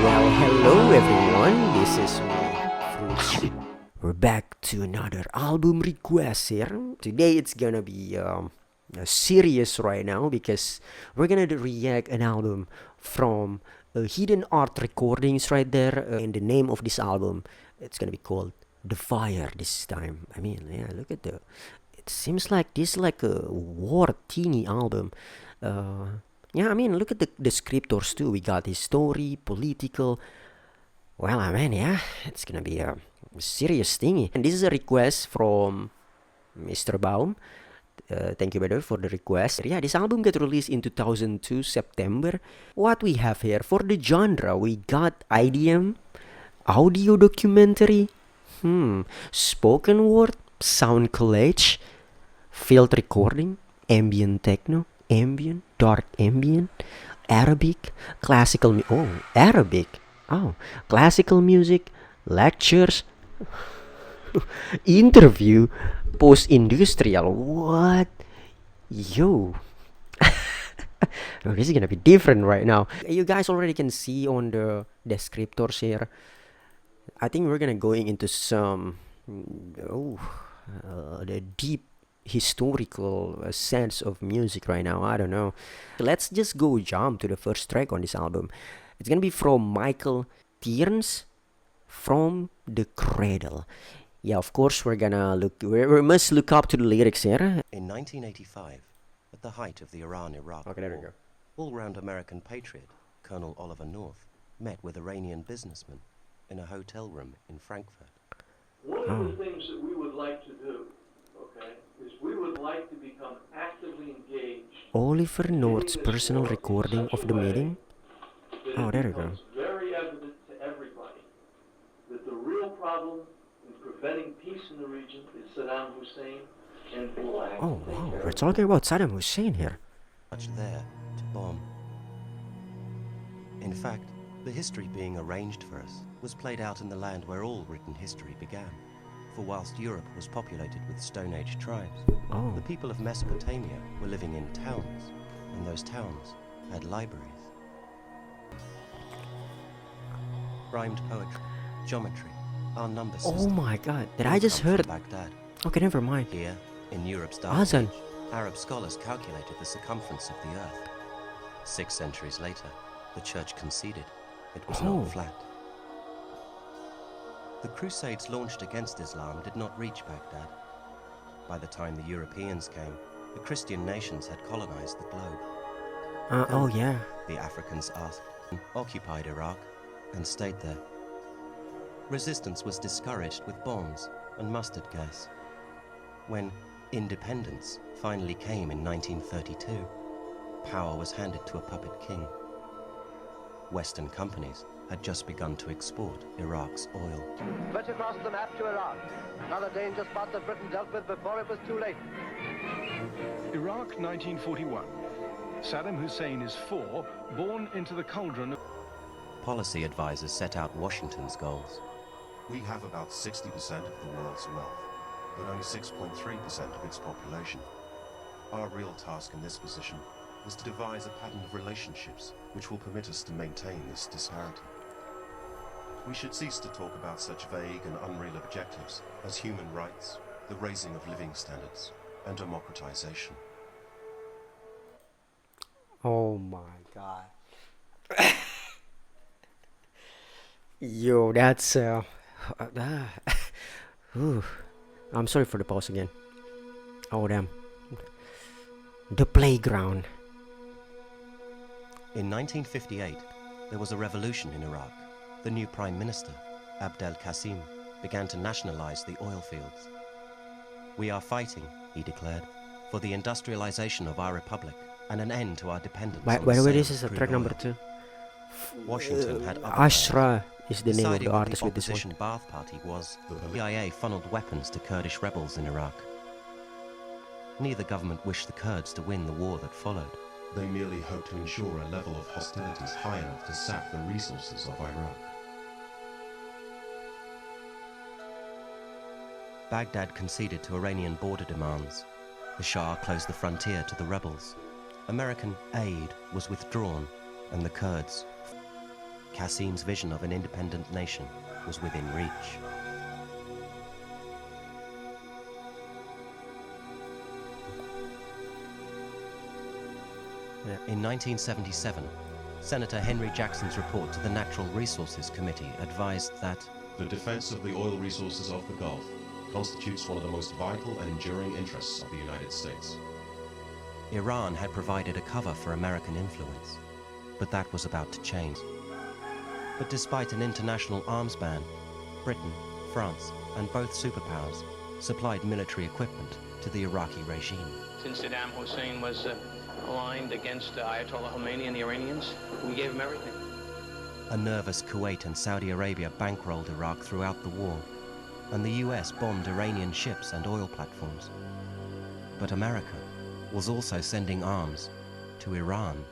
Well, hello everyone, this is Fruits. We're back to another album request here. Today it's gonna be serious right now because we're gonna react an album from Hidden Art Recordings right there. And the name of this album, it's gonna be called The Fire this time. I mean, yeah, look at the... It seems like this is like a war teeny album. Yeah, I mean, look at the descriptors too. We got his story, political. Well, I mean, yeah, it's gonna be a serious thingy. And this is a request from Mr. Baum. Thank you, brother, for the request. Yeah, this album got released in 2002 September. What we have here for the genre, we got IDM, audio documentary, spoken word, sound collage, field recording, ambient techno, ambient, dark ambient, Arabic, classical classical music, lectures, interview, post-industrial. What? Yo. Oh, this is gonna be different right now. You guys already can see on the descriptors here. I think we're gonna going into some the deep historical sense of music right now. I don't know. Let's just go jump to the first track on this album. It's gonna be from Michael Stearns, From the Cradle. Yeah, of course we're gonna look. We must look up to the lyrics here. In 1985, at the height of the Iran-Iraq war, all-round American patriot Colonel Oliver North met with Iranian businessmen in a hotel room in Frankfurt. One of the things that we would like to do, is we would like to become actively engaged. Oliver North's personal recording of the meeting. Oh, there you go. It's very evident to everybody that the real problem in preventing peace in the region is Saddam Hussein and Bola. Oh, wow. We're talking about Saddam Hussein here. Much there to bomb. In fact, the history being arranged for us was played out in the land where all written history began. For whilst Europe was populated with Stone Age tribes, the people of Mesopotamia were living in towns, and those towns had libraries. Rhymed poetry, geometry, our number system. Oh my god, did I just heard? Baghdad. Okay, never mind. Here, in Europe's dark Azan. age, Arab scholars calculated the circumference of the earth. 6 centuries later, the church conceded it was not flat. The Crusades launched against Islam did not reach Baghdad. By the time the Europeans came, the Christian nations had colonized the globe. The Africans asked, occupied Iraq, and stayed there. Resistance was discouraged with bombs and mustard gas. When independence finally came in 1932, power was handed to a puppet king. Western companies had just begun to export Iraq's oil. Switch across the map to Iraq. Another danger spot that Britain dealt with before it was too late. Iraq, 1941. Saddam Hussein is 4, born into the cauldron of... Policy advisors set out Washington's goals. We have about 60% of the world's wealth, but only 6.3% of its population. Our real task in this position is to devise a pattern of relationships which will permit us to maintain this disparity. We should cease to talk about such vague and unreal objectives as human rights, the raising of living standards, and democratization. Oh my god. Yo, that's I'm sorry for the pause again. Oh damn. The playground. In 1958, there was a revolution in Iraq. The new Prime Minister, Abdel Qasim, began to nationalize the oil fields. We are fighting, he declared, for the industrialization of our republic and an end to our dependence on By the way, sale this is of track crude number oil. 2. Washington had other Ashra is the name of Siding the with artist with this one. opposition Ba'ath Party was the CIA funneled weapons to Kurdish rebels in Iraq. Neither government wished the Kurds to win the war that followed. They merely hoped to ensure a level of hostilities high enough to sap the resources of Iraq. Baghdad conceded to Iranian border demands. The Shah closed the frontier to the rebels. American aid was withdrawn, and the Kurds Qasim's vision of an independent nation was within reach. In 1977, Senator Henry Jackson's report to the Natural Resources Committee advised that the defense of the oil resources of the Gulf constitutes one of the most vital and enduring interests of the United States. Iran had provided a cover for American influence, but that was about to change. But despite an international arms ban, Britain, France, and both superpowers supplied military equipment to the Iraqi regime. Since Saddam Hussein was aligned against Ayatollah Khomeini and the Iranians, we gave him everything. A nervous Kuwait and Saudi Arabia bankrolled Iraq throughout the war, and the US bombed Iranian ships and oil platforms. But America was also sending arms to Iran.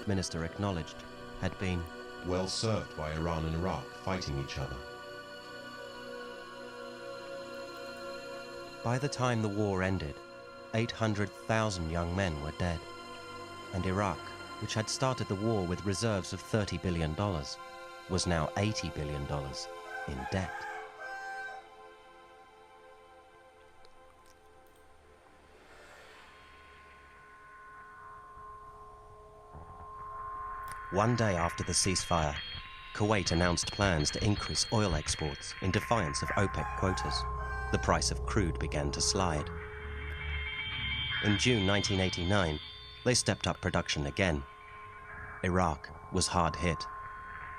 The minister acknowledged had been well served by Iran and Iraq fighting each other. By the time the war ended, 800,000 young men were dead, and Iraq, which had started the war with reserves of $30 billion, was now $80 billion in debt. One day after the ceasefire, Kuwait announced plans to increase oil exports in defiance of OPEC quotas. The price of crude began to slide. In June 1989, they stepped up production again. Iraq was hard hit.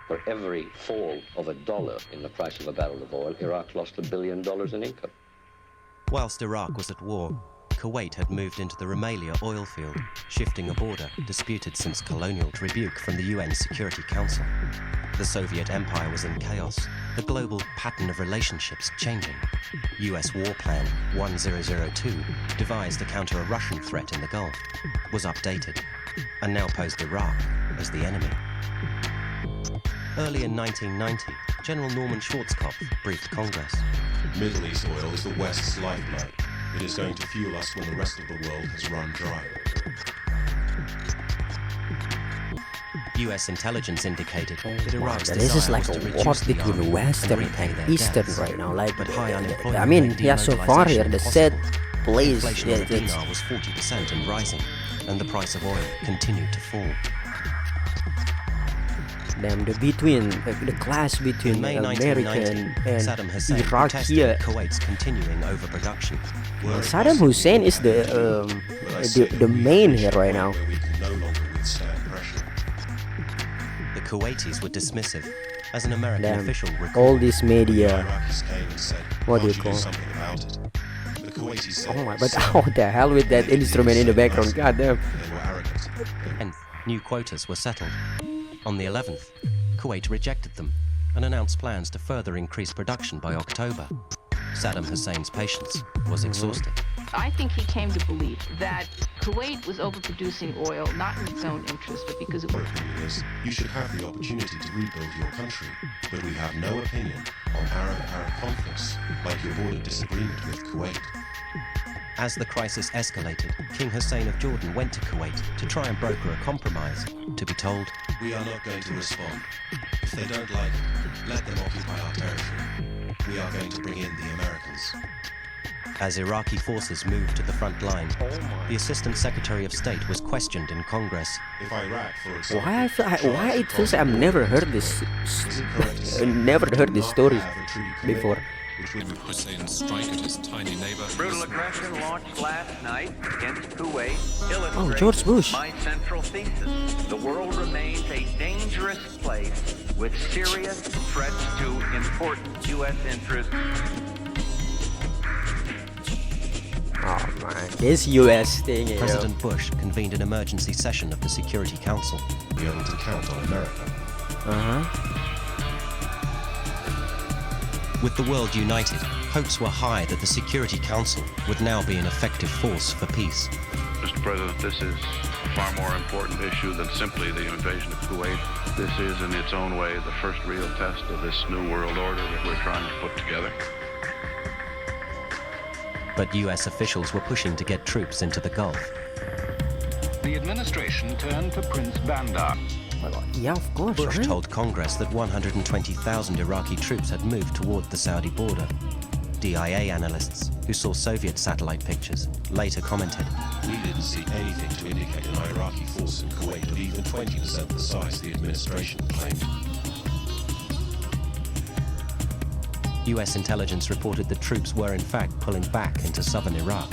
For every fall of $1 in the price of a barrel of oil, Iraq lost $1 billion in income. Whilst Iraq was at war, Kuwait had moved into the Rumelia oil field, shifting a border disputed since colonial rebuke from the UN Security Council. The Soviet Empire was in chaos, the global pattern of relationships changing. US War Plan 1002, devised to counter a Russian threat in the Gulf, was updated, and now posed Iraq as the enemy. Early in 1990, General Norman Schwarzkopf briefed Congress. Middle East oil is the West's lifeblood. It is going to fuel us when the rest of the world has run dry. US intelligence indicated that Iraq's this is like desire was to a reduce war the between army Western and repay and their Eastern debts. right now. Like, But high unemployment I mean, made yeah, so far here the set demobilization place, Inflation yeah, of the it's, dinar was 40% and rising, and the price of oil continued to fall. damn, the class between In May America 1990, and Saddam Hussein Iraq protested here. Kuwait's continuing overproduction. Saddam Hussein is the main here right now. Where we can no longer withstand pressure. The Kuwaitis were dismissive, as an American Damn, official all recalled. this media. Iraqis came and said, What do you "Can't call do it? something about it?" The Kuwaitis said, Oh my, but what the hell with that instrument in the background? God damn. They were arrogant. And new quotas were settled. On the 11th, Kuwait rejected them and announced plans to further increase production by October. Saddam Hussein's patience was exhausted. I think he came to believe that Kuwait was overproducing oil not in its own interest, but because it Our was. opinion is, you should have the opportunity to rebuild your country, but we have no opinion on Arab-Arab conflicts, like your border disagreement with Kuwait. As the crisis escalated, King Hussein of Jordan went to Kuwait to try and broker a compromise, to be told, We are not going to respond. If they don't like it, let them occupy our territory. We are going to bring in the Americans. as Iraqi forces moved to the front line, the Assistant Secretary of State was questioned in Congress. If Iraq, for example, Why it feels like I've never heard this, never heard this story before. Hussein's strike at his tiny neighbor. Brutal aggression launched last night against Kuwait Oh, George Bush. my central thesis. The world remains a dangerous place with serious threats to important U.S. interests. Oh man, this U.S. thing. President Bush convened an emergency session of the Security Council. Be able to count on America. With the world united, hopes were high that the Security Council would now be an effective force for peace. Mr. President, this is a far more important issue than simply the invasion of Kuwait. This is, in its own way, the first real test of this new world order that we're trying to put together. But U.S. officials were pushing to get troops into the Gulf. The administration turned to Prince Bandar. Well, yeah, of course. Bush right? told Congress that 120,000 Iraqi troops had moved toward the Saudi border. DIA analysts, who saw Soviet satellite pictures, later commented, We didn't see anything to indicate an Iraqi force in Kuwait of even 20% the size the administration claimed. US intelligence reported that troops were in fact pulling back into southern Iraq.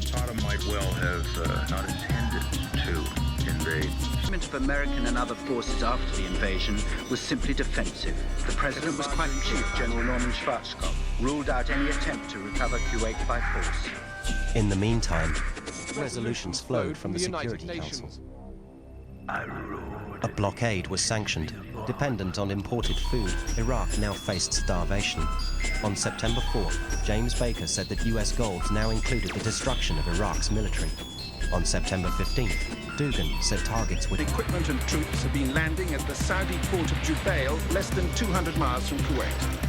Saddam might well have not intended to invade. The movement of American and other forces after the invasion was simply defensive. The president was quite clear. General Norman Schwarzkopf ruled out any attempt to recover Kuwait by force. In the meantime, resolutions flowed from the Security Council. A blockade was sanctioned. Dependent on imported food, Iraq now faced starvation. On September 4th, James Baker said that US goals now included the destruction of Iraq's military. On September 15th, Dugan said targets would... Equipment and troops have been landing at the Saudi port of Jubail, less than 200 miles from Kuwait.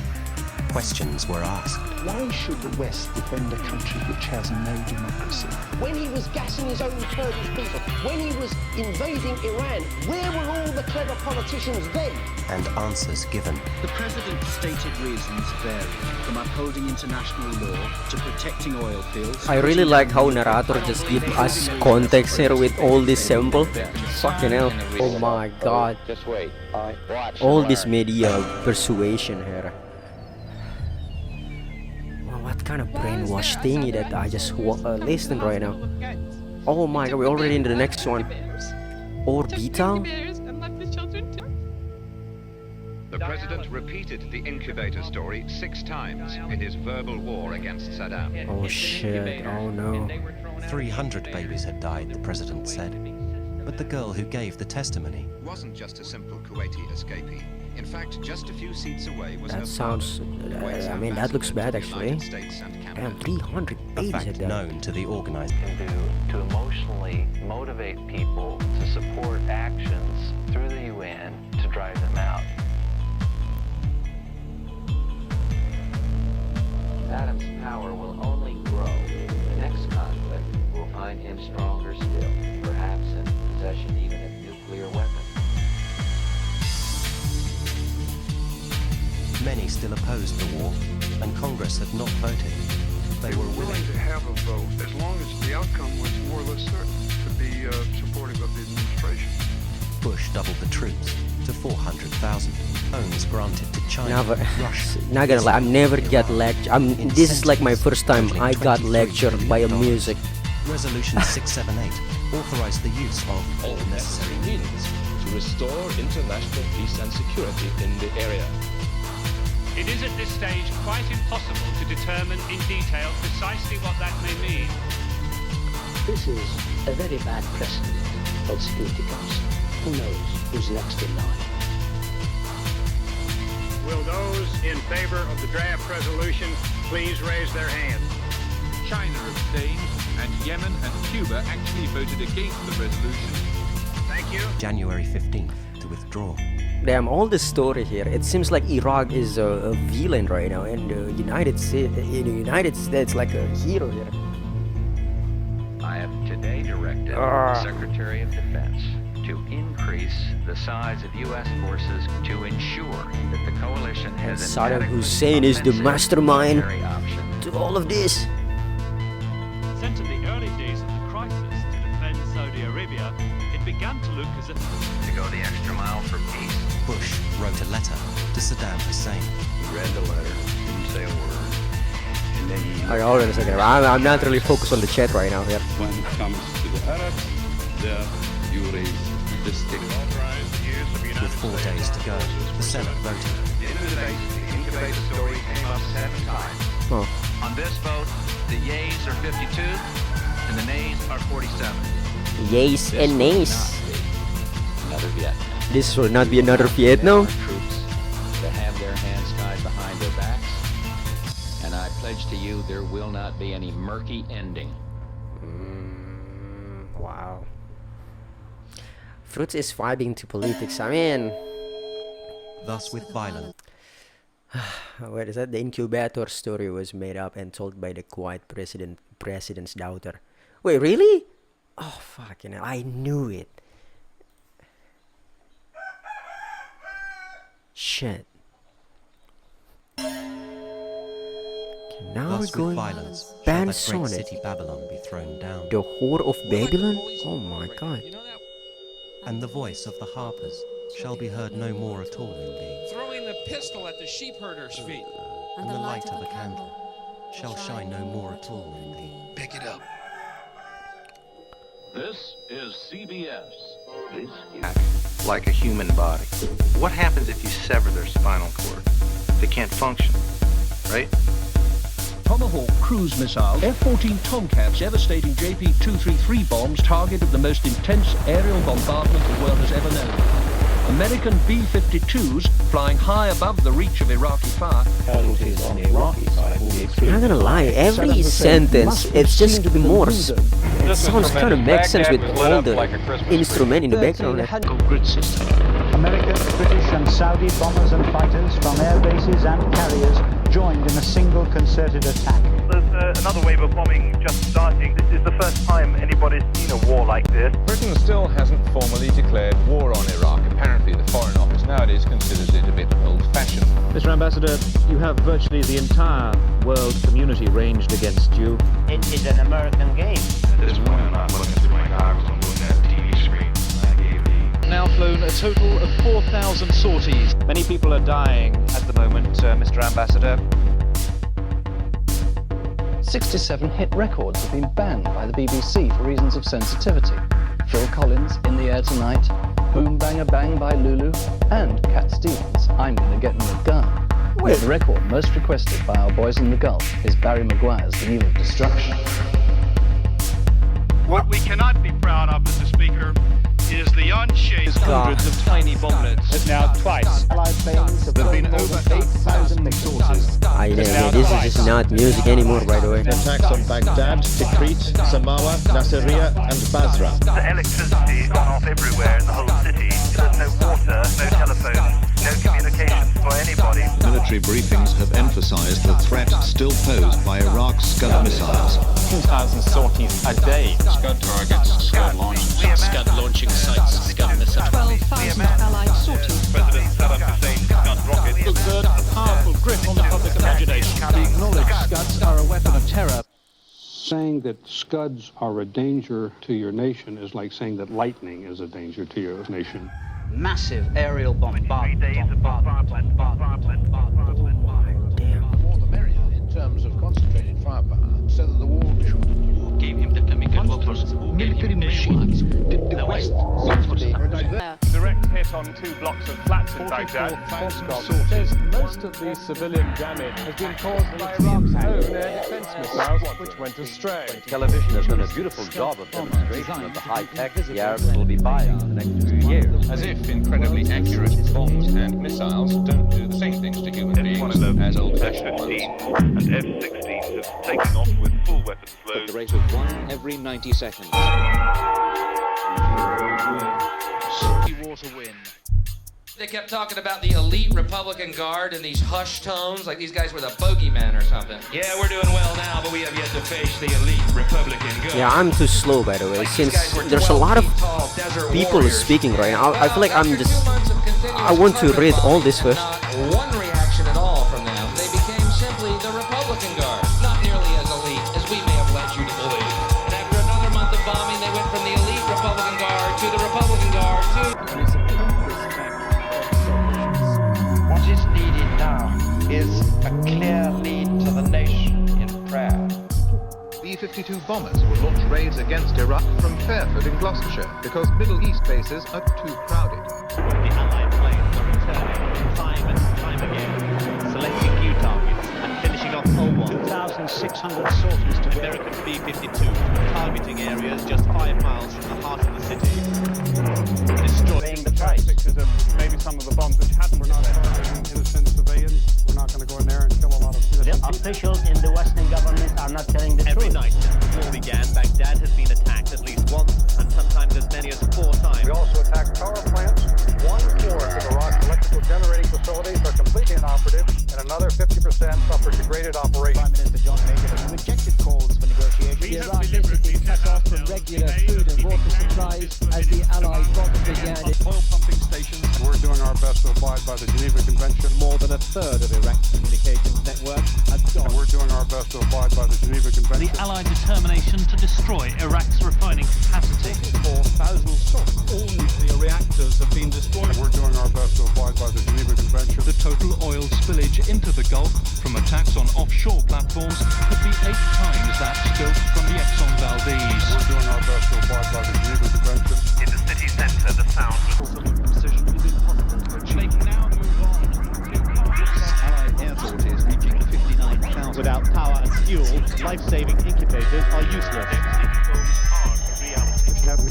Questions were asked. Why should the West defend a country which has no democracy? When he was gassing his own Kurdish people, when he was invading Iran, where were all the clever politicians then? And answers given. The president's stated reasons varied, from upholding international law to protecting oil fields. I really like how narrator just give us context here with all this sample. Fucking hell. Oh my god. Just wait. Watch. All this media persuasion here. What kind of brainwash thingy that I just listened right now? Oh my god, we're already in the next one. Orbital? The president repeated the incubator story 6 times in his verbal war against Saddam. Oh shit, oh no. 300 babies had died, the president said. But the girl who gave the testimony wasn't just a simple Kuwaiti escapee. In fact, just a few seats away was that sounds, I mean, that looks bad actually. Damn, 300 babies had died. Known to the organized. To emotionally motivate people to support actions through the UN to drive them out. Saddam's power will only grow. The next conflict will find him stronger still, perhaps in possession even of nuclear weapons. Many still opposed the war, and Congress had not voted. They were willing to have a vote as long as the outcome was more or less certain to be supportive of the administration. Bush doubled the troops to 400,000. Loans granted to China, Russia. Not gonna lie, I'm never get lectured. This is like my first time I got lectured by a music. Resolution 678 authorized the use of all necessary means to restore international peace and security in the area. It is at this stage quite impossible to determine in detail precisely what that may mean. This is a very bad precedent for the Security Council. Who knows who's next in line? Will those in favor of the draft resolution please raise their hands? China abstained, and Yemen and Cuba actually voted against the resolution. Thank you. January 15th to withdraw. Damn, all this story here, it seems like Iraq is a villain right now, and the United States like a hero here. I have today directed Secretary of Defense to increase the size of U.S. forces to ensure that the coalition has Saddam Hussein is the mastermind to all of this. Sent in the early days of the crisis to defend Saudi Arabia, it began to look as if to go the extra mile for peace. Bush wrote a letter to Saddam Hussein. He read the letter, didn't say a word, and then he... Okay, hold on a second. I'm not really focused on the chat right now here. When it comes to the Arabs, there you raise the stick. With 4 days to go, the Senate voted. In the debate, the incubator story came up 7 times. Oh. On this vote, the yeas are 52, and the nays are 47. Yeas and nays. Another Vietnam. This will not be another Vietnam. Troops to have their hands tied behind their backs, and I pledge to you there will not be any murky ending. Wow. Fruits is vibing to politics. I mean, thus with violence. What is that? The incubator story was made up and told by the quiet president's daughter. Wait, really? Oh fucking hell! I knew it. Shit. Now Thus we're going with violence shall ban that great Sonic. city Babylon be thrown down. The whore of Babylon? Oh my god. And the voice of the harpers shall be heard no more at all in thee. Throwing the pistol at the sheep herder's feet. And the light of a candle shall shine no more at all in thee. Pick it up. This is CBS. This Like a human body. What happens if you sever their spinal cord? They can't function, right? Tomahawk cruise missile, F-14 Tomcats devastating JP-233 bombs targeted the most intense aerial bombardment the world has ever known. American B-52s flying high above the reach of Iraqi fire. Casualties on the Iraqi side will be extreme. I'm not gonna lie, every sentence, it's just more. It sounds kind of makes sense with all the instrument in the background. Grid system. American, British and Saudi bombers and fighters from air bases and carriers joined in a single concerted attack. There's another wave of bombing just starting. This is the first time anybody's seen a war like this. Britain still hasn't formally declared war on Iraq. Apparently the Foreign Office nowadays considers it a bit old-fashioned. Mr. Ambassador, you have virtually the entire world community ranged against you. It is an American game. At this point, I'm not looking through my goggles, I'm looking at the TV screen. Now flown a total of 4,000 sorties. Many people are dying at the moment, Mr. Ambassador. 67 hit records have been banned by the BBC for reasons of sensitivity. Phil Collins, In the Air Tonight, Boom Bang a Bang by Lulu, and Cat Stevens, I'm Gonna Get Me a Gun. Yet the record most requested by our boys in the Gulf is Barry Maguire's The Eve of Destruction. What we cannot be proud of, Mr. Speaker, is the unshaped Hundreds of tiny bomblets. Now twice. There have been over 8,000 sources. I know, this is just not music anymore, by the way. Attacks on Baghdad, Tikrit, Samawa, Naseer and Basra. The electricity is gone off everywhere in the whole city. There's no water, no telephone, no communications for anybody. Military briefings have emphasized the threat still posed by Iraq's Scud missiles. 2,000 sorties a day. Scud targets, Scud launching, Scud launching sites, Scud missiles. 12,000 allied sorties. President Saddam Hussein's Scud rocket Exert a powerful grip on the public imagination. We acknowledge Scuds are a weapon of terror. Saying that Scuds are a danger to your nation is like saying that lightning is a danger to your nation. Massive aerial bombardment. More the merrier in terms of concentrated firepower, so that the war Gave him the chemical weapons. Military machines. The West seems to be direct hit on 2 blocks of flats in Baghdad. Says most of the civilian damage has been caused by Iraq's own air defense missiles, which went astray. Television has done a beautiful job of demonstration of the high tech the Arabs will be buying in the next few years. As if incredibly accurate bombs and missiles don't do the same things to human beings as old-fashioned ones. And F-16s have taken off with full weapon flows. At the rate of 1 every 90 seconds. war to win. They kept talking about the elite Republican Guard in these hushed tones, like these guys were the bogeyman or something. Yeah, we're doing well now, but we have yet to face the elite Republican Guard. Yeah, I'm too slow, by the way, since there's a lot of people speaking right now. I feel like I want to read all this first. Not one reaction at all from them. They became simply the Republican Guard, not nearly as elite as we may have led you to believe. And after another month of bombing, they went from the elite Republican Guard to the Republican Guard to... What is needed now is a clear lead to the nation in prayer. B-52 bombers will launch raids against Iraq from Fairford in Gloucestershire because Middle East bases are too crowded. The Allied planes are returning time and time again, selecting new targets and finishing off old ones. 2,600 sorties to American B-52 targeting areas just 5 miles from the heart of the city. Destroying the price. Pictures of maybe some of the bombs which hadn't. We're not targeting innocent civilians. We're not going to go in there and kill a lot of innocent The officials in the Western government are not telling the Every truth. night since the war began, Baghdad has been attacked at least once and sometimes as many as 4 times. We also attacked power plants. 1/4 of Iraq's electrical generating facilities are completely inoperative, and another 50% suffer degraded operations. Prime Minister John Major has rejected calls for negotiations. Iraq basically cut off from regular food and water supplies as the Allied bombing began. Oil pumping stations. We're doing our best to abide by the Geneva Convention. More than a third of Iraq's communications network has gone. And we're doing our best to abide by the Geneva Convention. The Allied determination to destroy Iraq's refining capacity. 4,000 all nuclear reactors have been destroyed. And we're doing our best to abide by the Geneva Convention. The total oil spillage into the Gulf from attacks on offshore platforms could be 8 times that spilt from the Exxon Valdez. We're doing our best to abide by the Geneva Convention. In the city centre, the sound precision is impossible. They can now move on. Allied air forces reaching 59,000. Without power and fuel, life-saving incubators are useless. We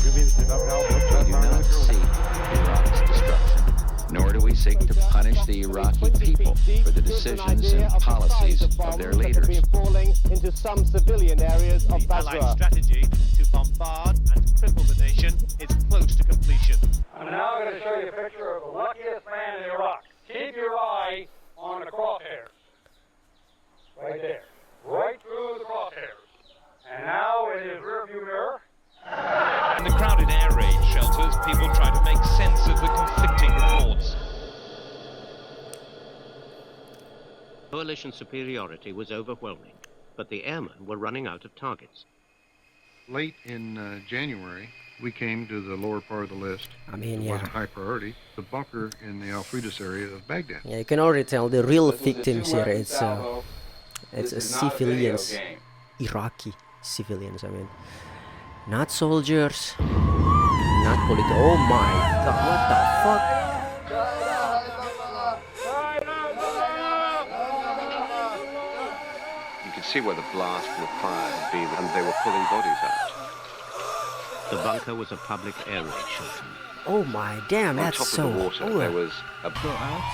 do not seek Iraq's destruction, nor do we seek to punish the Iraqi people for the decisions and policies of their leaders. Falling into some civilian areas of Basra. Allied strategy to bombard and cripple the nation is close to completion. I'm now going to show you a picture of the luckiest man in Iraq. Keep your eye on the crosshairs. Right there. Right through the crosshairs. And now in his rearview mirror. In the crowded air raid shelters, people try to make sense of the conflicting reports. Coalition superiority was overwhelming, but the airmen were running out of targets. Late in January, we came to the lower part of the list. I mean, it wasn't high priority. The bunker in the Al-Fridus area of Baghdad. Yeah, you can already tell the real victims here. It's civilians, Iraqi civilians. I mean, not soldiers, not political. Oh my God! What the fuck? You could see where the blast from the fire had been, and they were pulling bodies out. The bunker was a public air raid shelter. Oh my damn, On that's top so... of the water, there was a... Go out.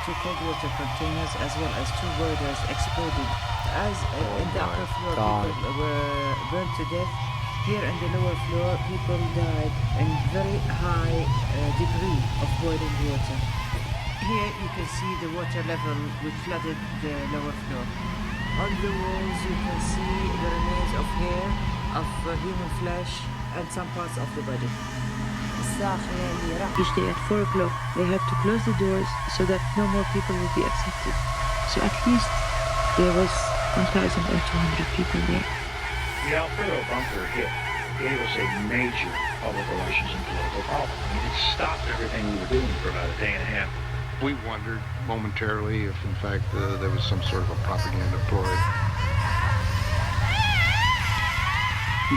2 cold water containers as well as 2 boilers exploded. As in the upper floor, people were burned to death. Here in the lower floor, people died in very high degree of boiling water. Here you can see the water level which flooded the lower floor. On the walls you can see the remains of hair, of human flesh, and some parts of the body. Each day at 4 o'clock, they had to close the doors so that no more people would be accepted. So at least there was 1,200 people there. The Alfredo bunker hit gave us a major public relations and political problem. I mean, it stopped everything we were doing for about a day and a half. We wondered momentarily if, in fact, there was some sort of a propaganda ploy.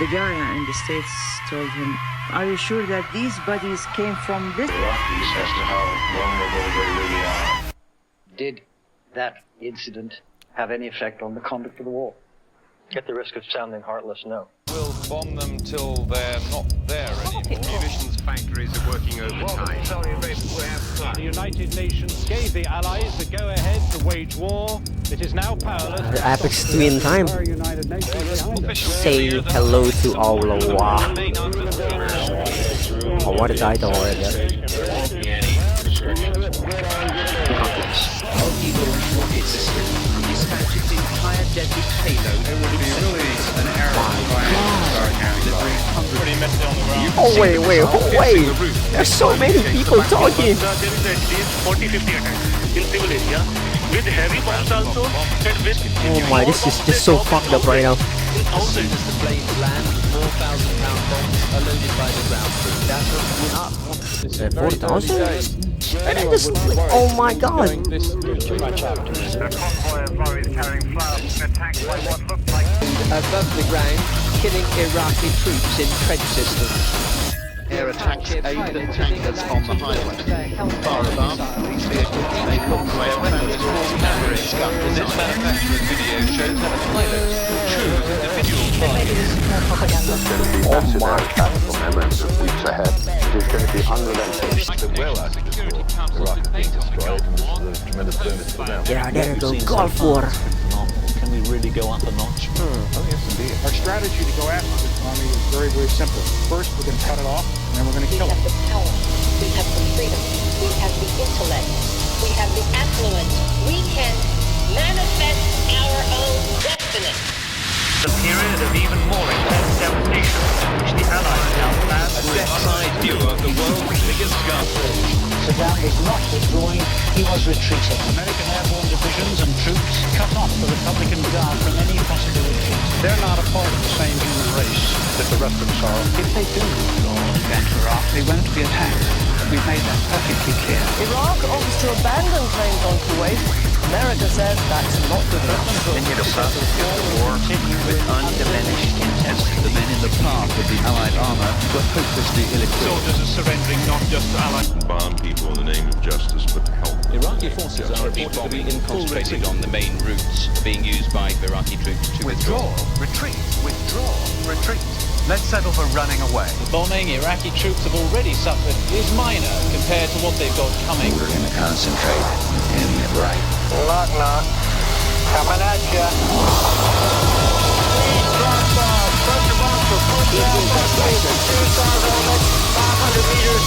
The guy in the States told him, "Are you sure that these bodies came from this?" Iraqis as to how vulnerable they really are. Did that incident have any effect on the conduct of the war? At the risk of sounding heartless, no. We'll bomb them till they're not there anymore. Munitions factories are working overtime. The United Nations gave the Allies the go-ahead to wage war. It is now powerless. The Aphex twin time. Say hello to Allah. Oh, what a title already. Deadly payload. It would be really an error. Pretty messy on the ground. Oh wait! There's so many people talking. 40-50 attacks in civil area with heavy bombs also and with. Oh my, this is just so fucked up right now. As soon as the planes land, 4,000-pound bombs are loaded by the ground crew. That's what we are. 4,000? Oh my God! A convoy of lorries carrying flour attacked by what looked like above the ground, killing Iraqi troops in trench systems. Air attacks aimed at tankers on the highway. Far above, these vehicles may look to have found a small camera in gun design. This manufacturing video shows that a pilot will choose individual targets. Oh my tactical memories of weeks ahead. It is going to be unrelenting. Well, as before, Iraq is being destroyed, and this is a tremendous bonus for them. Yeah, there we go. Gulf War. Can we really go up a notch? Oh, yes, indeed. Our strategy to go after this army is very, very simple. First, we're going to cut it off, and then we're going to kill it. We have the power. We have the freedom. We have the intellect. We have the affluence. We can manifest our own destiny. a period of even more intense devastation, which the Allies now plan a set-side view of the world's biggest gun. Saddam was not withdrawing, he was retreating. American airborne divisions and troops cut off the Republican Guard from any possible retreat. They're not a part of the same human race that the rest of us are. If they do withdraw against Iraq, they won't be attacked. We've made that perfectly clear. Iraq offers to abandon claims on Kuwait. America says that's not the Continue to prosecute the war with undiminished intent. The men in the path of the Allied armor were hopelessly ill-equipped. Soldiers are surrendering not just to Allied... Bomb people in the name of justice, but help. Iraqi forces are reported to be concentrated on the main routes being used by Iraqi troops to withdraw. Retreat, withdraw, retreat. Let's settle for running away. The bombing Iraqi troops have already suffered is minor compared to what they've got coming. We're going to concentrate in the right. Knock, knock. Coming at ya. Please drop bomb. Press your bomb for push down by place. 2,500 meters.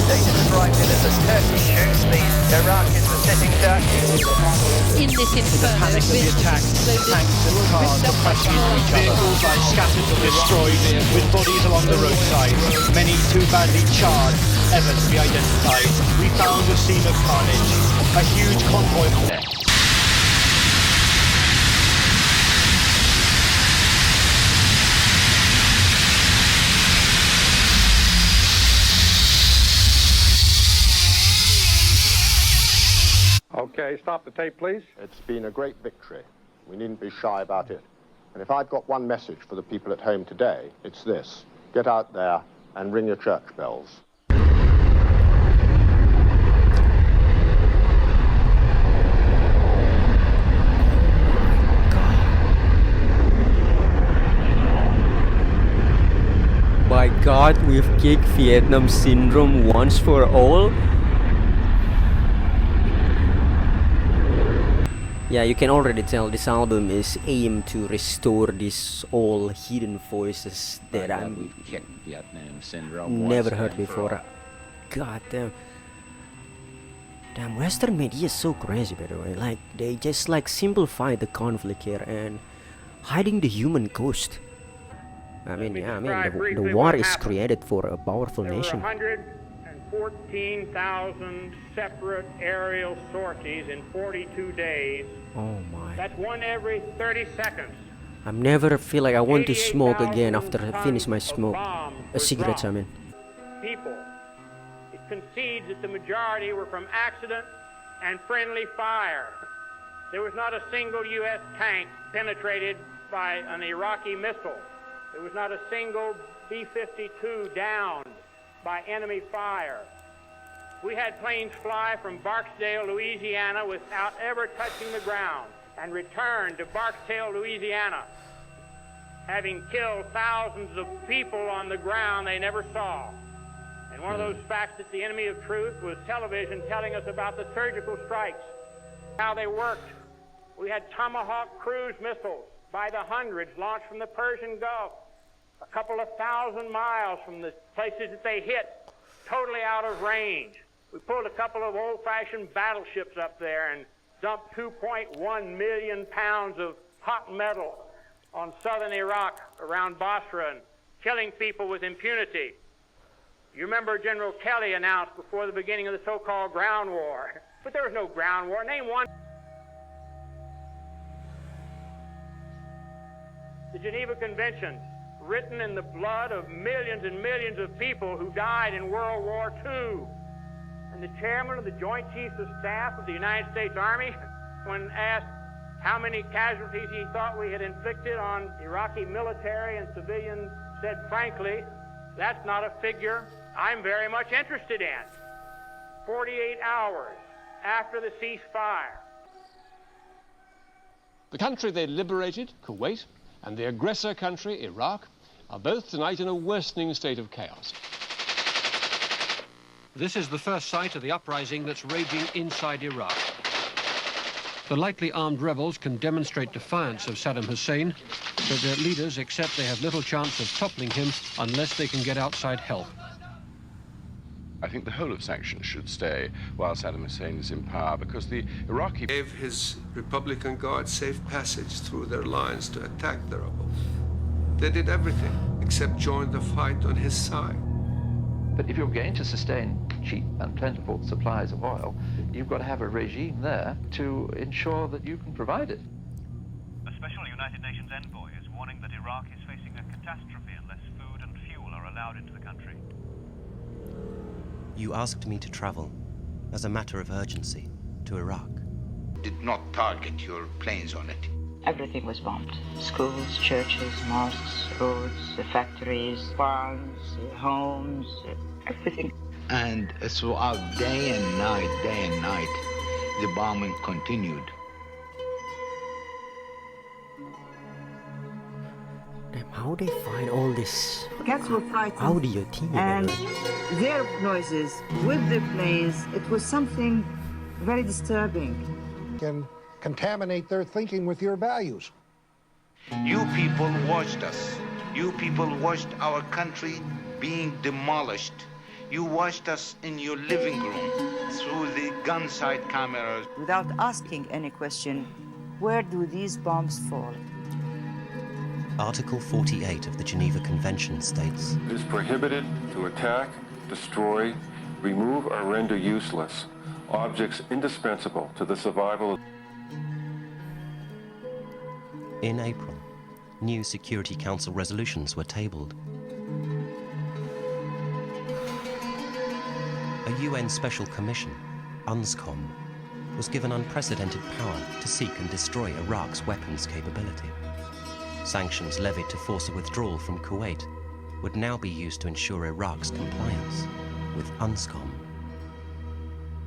They described it as a Turkish shoot. The Iraqis are sitting ducks. In this inferno, Panic of the attack, tanks and cars are crashing into each other. Vehicles are scattered and destroyed, with bodies along the roadside. Many too badly charred, ever to be identified. We found a scene of carnage, a huge convoy of death. Okay, stop the tape, please. It's been a great victory. We needn't be shy about it. And if I've got one message for the people at home today, it's this. Get out there and ring your church bells. My God, we've kicked Vietnam syndrome once for all. Yeah, you can already tell this album is aimed to restore these all hidden voices that I'm Vietnam syndrome never heard before. God damn. Damn, Western media is so crazy, by the way. Like, they just like simplify the conflict here and hiding the human ghost. I mean, the war is created for a powerful nation. 114,000 separate aerial sorties in 42 days. Oh my. That's one every 30 seconds. I never feel like I want to smoke again after I finish my smoke. Cigarettes, I mean. People. It concedes that the majority were from accident and friendly fire. There was not a single U.S. tank penetrated by an Iraqi missile. There was not a single B-52 downed by enemy fire. We had planes fly from Barksdale, Louisiana without ever touching the ground and return to Barksdale, Louisiana, having killed thousands of people on the ground they never saw. And one of those facts that's the enemy of truth was television telling us about the surgical strikes, how they worked. We had Tomahawk cruise missiles by the hundreds launched from the Persian Gulf, a couple of thousand miles from the places that they hit, totally out of range. We pulled a couple of old-fashioned battleships up there and dumped 2.1 million pounds of hot metal on southern Iraq around Basra and killing people with impunity. You remember General Kelly announced before the beginning of the so-called ground war. But there was no ground war. Name one. The Geneva Convention, written in the blood of millions and millions of people who died in World War II. And the chairman of the Joint Chiefs of Staff of the United States Army, when asked how many casualties he thought we had inflicted on Iraqi military and civilians, said frankly, that's not a figure I'm very much interested in. 48 hours after the ceasefire. The country they liberated, Kuwait, and the aggressor country, Iraq, are both tonight in a worsening state of chaos. This is the first sight of the uprising that's raging inside Iraq. The lightly armed rebels can demonstrate defiance of Saddam Hussein, but their leaders accept they have little chance of toppling him unless they can get outside help. I think the whole of sanctions should stay while Saddam Hussein is in power, because the Iraqi gave his Republican Guard safe passage through their lines to attack the rebels. They did everything except join the fight on his side. But if you're going to sustain cheap and plentiful supplies of oil, you've got to have a regime there to ensure that you can provide it. A special United Nations envoy is warning that Iraq is facing a catastrophe unless food and fuel are allowed into the country. You asked me to travel, as a matter of urgency, to Iraq. Did not target your planes on it. Everything was bombed. Schools, churches, mosques, roads, factories, farms, homes, everything. And throughout day and night, the bombing continued. Damn, how they find all this Cats were fighting. audio team? And their noises with the planes, it was something very disturbing. Can contaminate their thinking with your values. You people watched us. You people watched our country being demolished. You watched us in your living room through the gun sight cameras. Without asking any question, where do these bombs fall? Article 48 of the Geneva Convention states, It is prohibited to attack, destroy, remove or render useless objects indispensable to the survival of... In April, new Security Council resolutions were tabled. A UN Special Commission, UNSCOM, was given unprecedented power to seek and destroy Iraq's weapons capability. Sanctions levied to force a withdrawal from Kuwait would now be used to ensure Iraq's compliance with UNSCOM.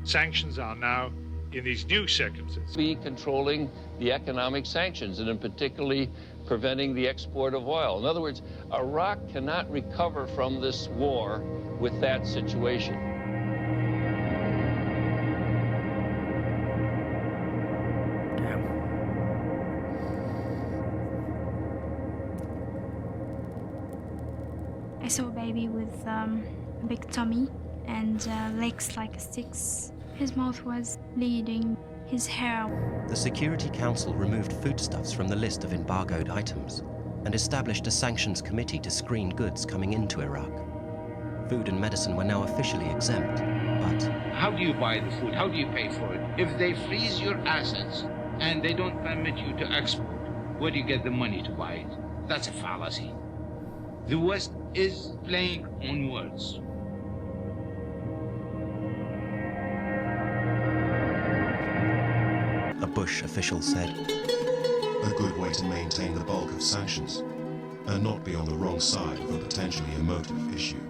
Sanctions are now, in these new circumstances, be controlling the economic sanctions, and in particularly preventing the export of oil. In other words, Iraq cannot recover from this war with that situation. I saw a baby with a big tummy and legs like sticks. His mouth was bleeding, his hair. The Security Council removed foodstuffs from the list of embargoed items and established a sanctions committee to screen goods coming into Iraq. Food and medicine were now officially exempt, but... How do you buy the food? How do you pay for it? If they freeze your assets and they don't permit you to export, where do you get the money to buy it? That's a fallacy. The West is playing on words. A Bush official said, a good way to maintain the bulk of sanctions and not be on the wrong side of a potentially emotive issue.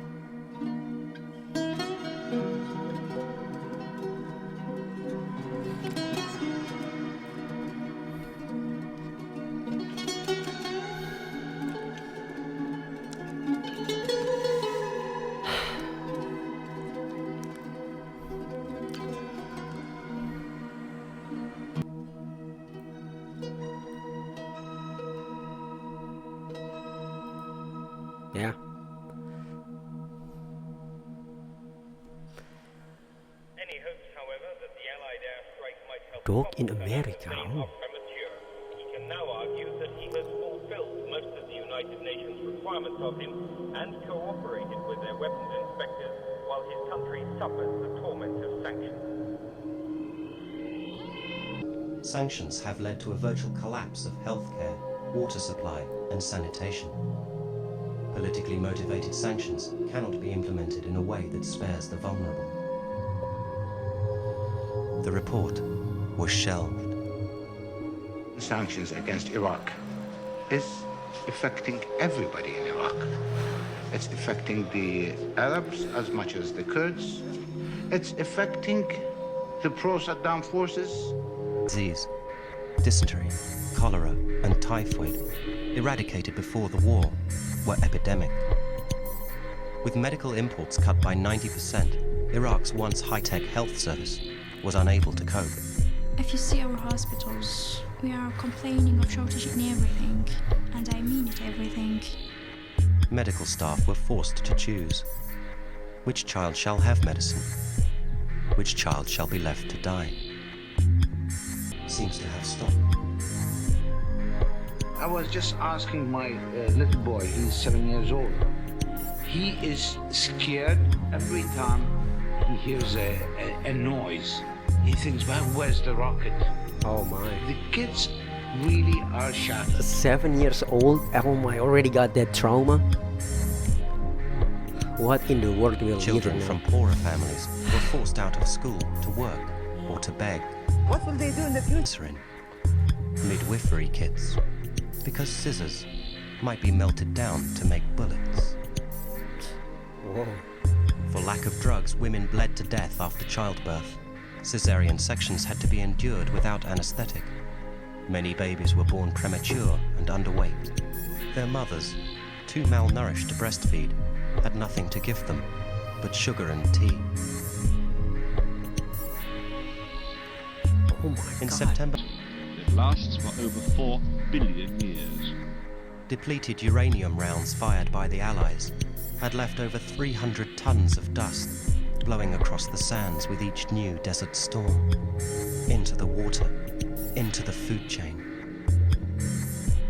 Yeah. Any hopes, however, that the Allied airstrike might help Dog in America. are premature. He can now argue that he has fulfilled most of the United Nations requirements of him and cooperated with their weapons inspectors while his country suffers the torment of sanctions. Sanctions have led to a virtual collapse of healthcare, water supply, and sanitation. Politically motivated sanctions cannot be implemented in a way that spares the vulnerable. The report was shelved. Sanctions against Iraq is affecting everybody in Iraq. It's affecting the Arabs as much as the Kurds. It's affecting the pro-Saddam forces. Disease, dysentery, cholera, and typhoid, eradicated before the war, were epidemic. With medical imports cut by 90%, Iraq's once high-tech health service was unable to cope. If you see our hospitals, we are complaining of shortage in everything, and I mean it, everything. Medical staff were forced to choose. Which child shall have medicine? Which child shall be left to die? Seems to have stopped. I was just asking my little boy, he's 7 years old. He is scared every time he hears a noise. He thinks, well, where's the rocket? Oh my. The kids really are shattered. 7 years old? Oh my, already got that trauma? What in the world will Children from poorer families were forced out of school to work or to beg. What will they do in the future? Midwifery kits, because scissors might be melted down to make bullets. Whoa. For lack of drugs, women bled to death after childbirth. Caesarean sections had to be endured without anesthetic. Many babies were born premature and underweight. Their mothers, too malnourished to breastfeed, had nothing to give them but sugar and tea. Oh my In God. September, It lasts for over 4 billion years. depleted uranium rounds fired by the Allies had left over 300 tons of dust blowing across the sands with each new desert storm, into the water, into the food chain.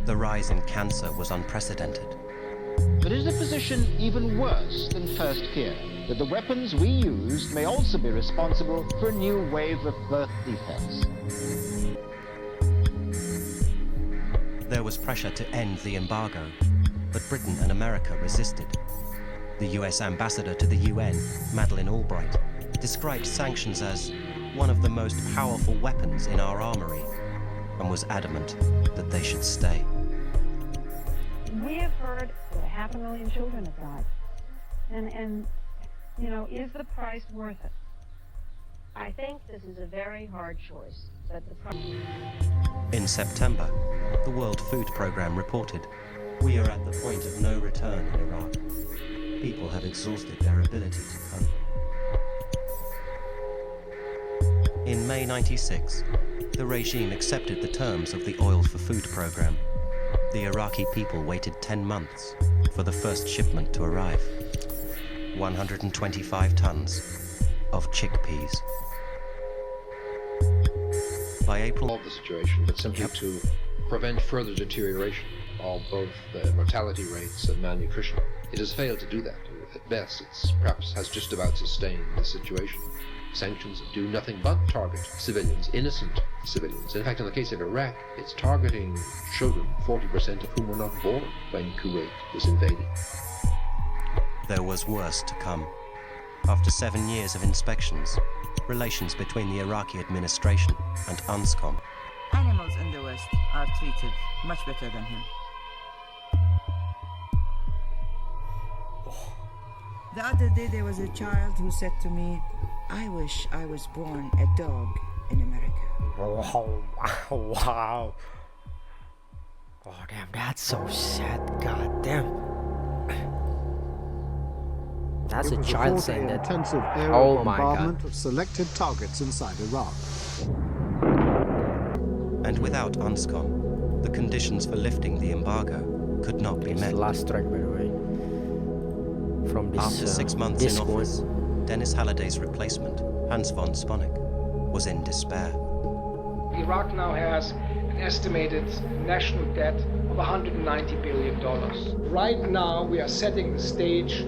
The rise in cancer was unprecedented. But is the position even worse than first feared? That the weapons we used may also be responsible for a new wave of birth defects. There was pressure to end the embargo, but Britain and America resisted. The US ambassador to the UN, Madeleine Albright, described sanctions as one of the most powerful weapons in our armory, and was adamant that they should stay. We have heard that 500,000 children have died. And you know, is the price worth it? I think this is a very hard choice, but the price... In September, the World Food Programme reported, "We are at the point of no return in Iraq. People have exhausted their ability to cope." In May '96, the regime accepted the terms of the Oil for Food Programme. The Iraqi people waited 10 months for the first shipment to arrive. 125 tons of chickpeas. By April... Solve the situation, but simply to prevent further deterioration of both the mortality rates and malnutrition. It has failed to do that. At best, it's perhaps has just about sustained the situation. Sanctions do nothing but target civilians, innocent civilians. In fact, in the case of Iraq, it's targeting children, 40% of whom were not born when Kuwait was invaded. There was worse to come. After 7 years of inspections, relations between the Iraqi administration and UNSCOM. Animals in the West are treated much better than him. The other day there was a child who said to me, "I wish I was born a dog in America." Oh, wow. Oh, damn, that's so sad. God damn. That's a child saying that. Intensive air Oh my bombardment God. of selected targets inside Iraq. And without UNSCOM, the conditions for lifting the embargo could not be met. Last strike, by the way. From this, After 6 months in office, Dennis Halliday's replacement, Hans von Sponeck, was in despair. Iraq now has an estimated national debt of $190 billion. Right now, we are setting the stage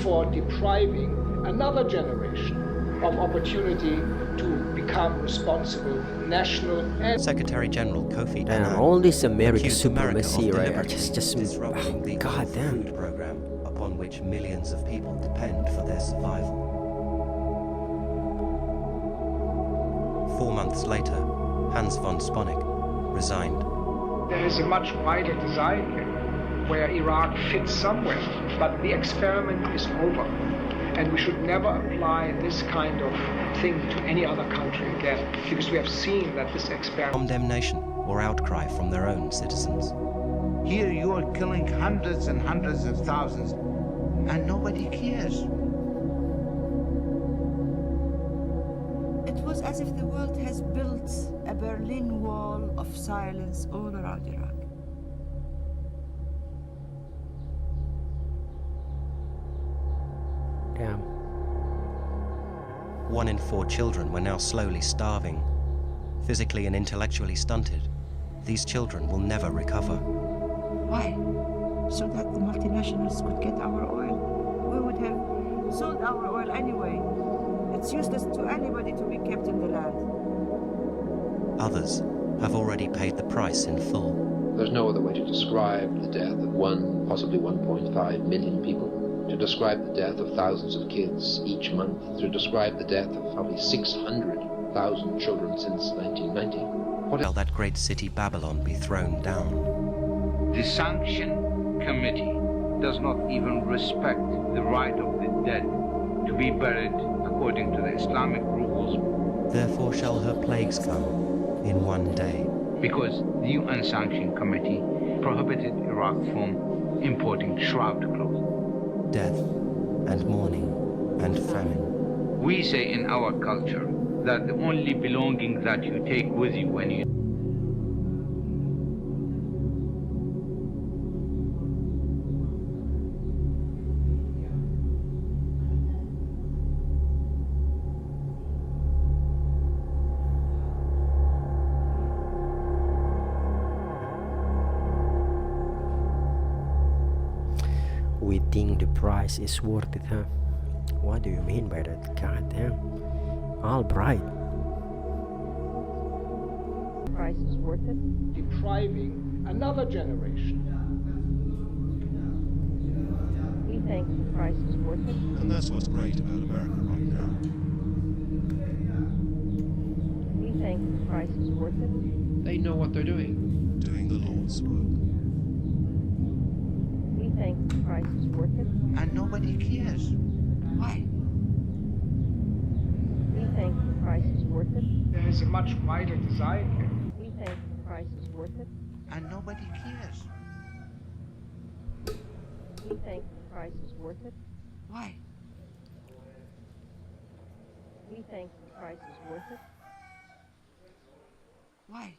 for depriving another generation of opportunity to become responsible national and... Secretary General Kofi Damn, Annan all this American accused America of supremacy, right? Are deliberately just disrupting the God damn. food program upon which millions of people depend for their survival. 4 months later, Hans von Sponeck resigned. There is a much wider design here, where Iraq fits somewhere, but the experiment is over. And we should never apply this kind of thing to any other country again, because we have seen that this experiment... Condemnation or outcry from their own citizens. Here you are killing hundreds and hundreds of thousands, and nobody cares. It was as if the world has built a Berlin Wall of silence all around Iraq. Damn. 1 in 4 children were now slowly starving. Physically and intellectually stunted, these children will never recover. Why? So that the multinationals could get our oil. We would have sold our oil anyway. It's useless to anybody to be kept in the land. Others have already paid the price in full. There's no other way to describe the death of 1, possibly 1.5 million people, to describe the death of thousands of kids each month, to describe the death of probably 600,000 children since 1990. What shall that great city Babylon be thrown down? The Sanction Committee does not even respect the right of the dead to be buried according to the Islamic rules. Therefore shall her plagues come in one day. Because the UN Sanction Committee prohibited Iraq from importing shroud clothing. Death and mourning and famine. We say in our culture that the only belonging that you take with you when you We think the price is worth it, huh? What do you mean by that? God damn. Albright. Price is worth it. Depriving another generation. We think the price is worth it. And that's what's great about America right now. We think the price is worth it. They know what they're doing. Doing the Lord's work. We think the price is worth it. and nobody cares. Why? We think the price is worth it. There is a much wider design here. We think the price is worth it. And nobody cares. We think the price is worth it. Why? We think the price is worth it. Why?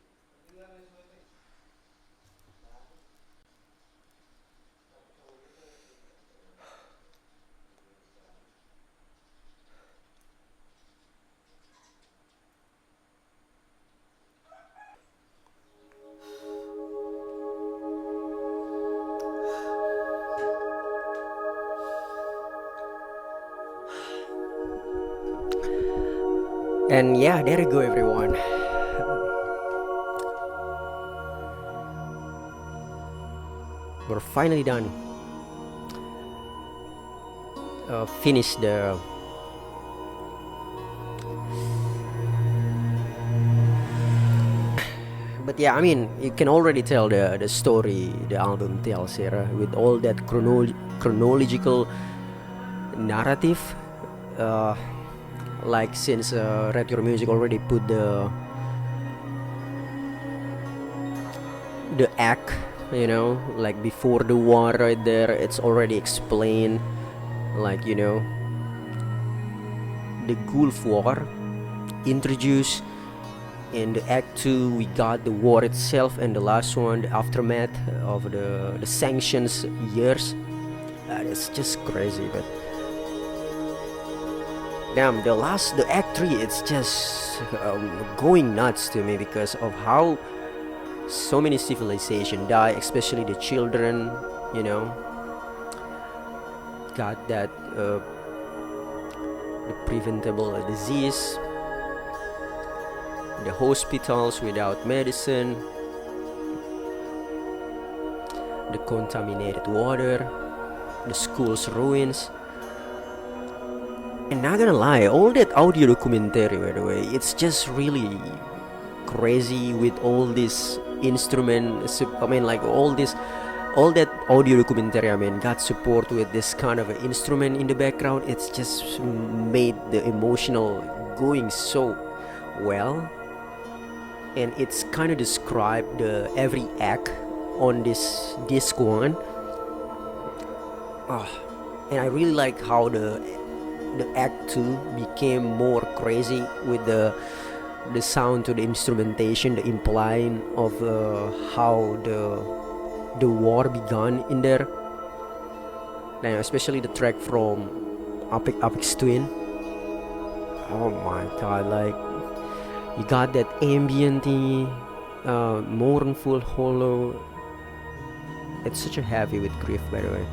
And yeah, there you go, everyone. We're finally done. Finish the but yeah, I mean, you can already tell the story the album tells here with all that chronological narrative. Like since Red Your Music already put the act, you know, like before the war right there, it's already explained, like, you know, the Gulf War introduced. In the Act 2 we got the war itself, and the last one, the aftermath of the sanctions years. It's just crazy. But damn, the Act 3, it's just going nuts to me because of how so many civilizations die, especially the children, you know. Got that the preventable disease, the hospitals without medicine, the contaminated water, the schools ruins. And not gonna lie, all that audio documentary, by the way, it's just really crazy with all this instrument. I mean, like all that audio documentary, I mean, got support with this kind of instrument in the background. It's just made the emotional going so well, and it's kind of described every act on this disc one. And I really like how the Act 2 became more crazy with the sound to the instrumentation, the implying of how the war began in there. And especially the track from Aphex Twin. Oh my god, like, you got that ambienty, mournful, hollow. It's such a heavy with grief, by the way.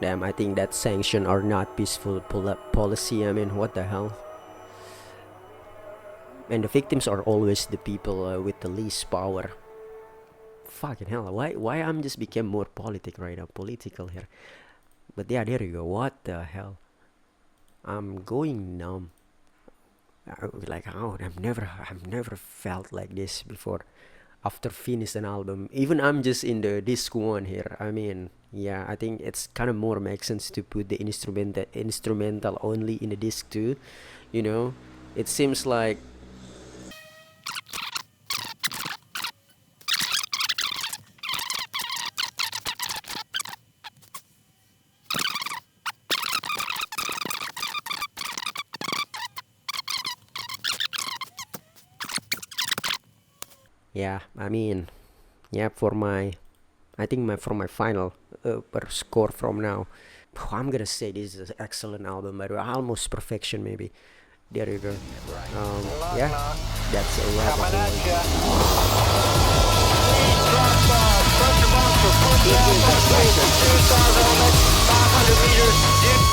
Damn, I think that sanction are not peaceful policy. I mean, what the hell? And the victims are always the people with the least power. Fucking hell, why I'm just became more political here. But yeah, there you go. What the hell? I'm going numb. Like, oh, I've never felt like this before. After finish an album, even I'm just in the disc 1 here. I mean, yeah, I think it's kind of more makes sense to put the instrumental only in the disc 2. You know, it seems like. Yeah, I mean, yeah, for my final score from now, I'm gonna say this is an excellent album, but almost perfection maybe. There you go. Yeah, that's a wrap. Coming